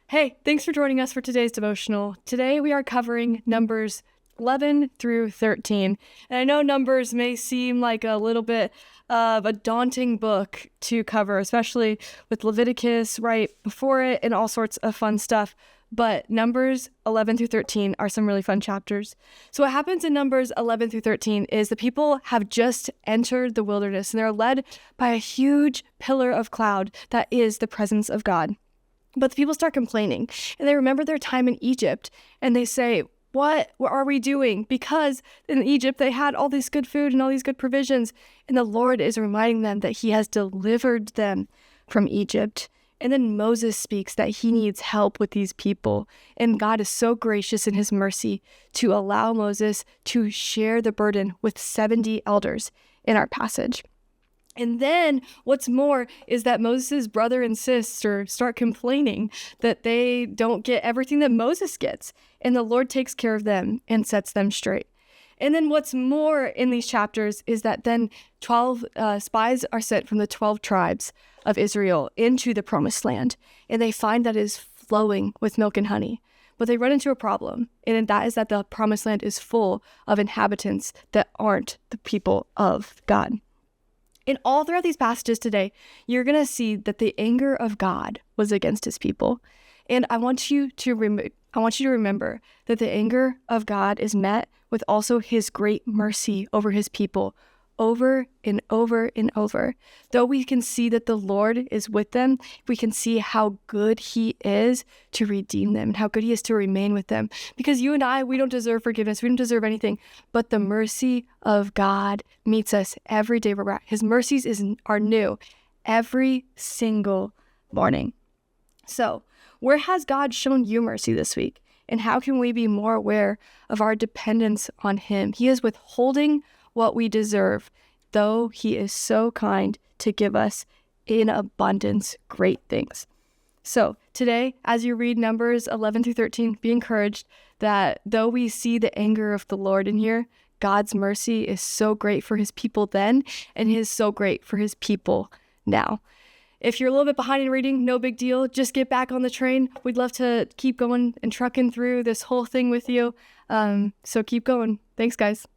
Hey, thanks for joining us for today's devotional. Today we are covering Numbers 11 through 13. And I know Numbers may seem like a little bit of a daunting book to cover, especially with Leviticus right before it and all sorts of fun stuff. But Numbers 11 through 13 are some really fun chapters. So what happens in Numbers 11 through 13 is the people have just entered the wilderness and they're led by a huge pillar of cloud that is the presence of God. But the people start complaining and they remember their time in Egypt and they say, what are we doing? Because in Egypt, they had all this good food and all these good provisions. And the Lord is reminding them that he has delivered them from Egypt. And then Moses speaks that he needs help with these people. And God is so gracious in his mercy to allow Moses to share the burden with 70 elders in our passage. And then what's more is that Moses' brother and sister start complaining that they don't get everything that Moses gets. And the Lord takes care of them and sets them straight. And then what's more in these chapters is that then 12 spies are sent from the 12 tribes of Israel into the promised land. And they find that it is flowing with milk and honey. But they run into a problem. And that is that the promised land is full of inhabitants that aren't the people of God. And all throughout these passages today, you're going to see that the anger of God was against his people. And I want you to remember that the anger of God is met with also his great mercy over his people over and over and over. Though we can see that the Lord is with them, we can see how good he is to redeem them and how good he is to remain with them. Because you and I, we don't deserve forgiveness. We don't deserve anything. But the mercy of God meets us every day we're at. His mercies are new every single morning. So, where has God shown you mercy this week? And how can we be more aware of our dependence on him? He is withholding what we deserve, though he is so kind to give us in abundance great things. So today, as you read Numbers 11 through 13, be encouraged that though we see the anger of the Lord in here, God's mercy is so great for his people then, and he is so great for his people now. If you're a little bit behind in reading, no big deal. Just get back on the train. We'd love to keep going and trucking through this whole thing with you. So keep going. Thanks, guys.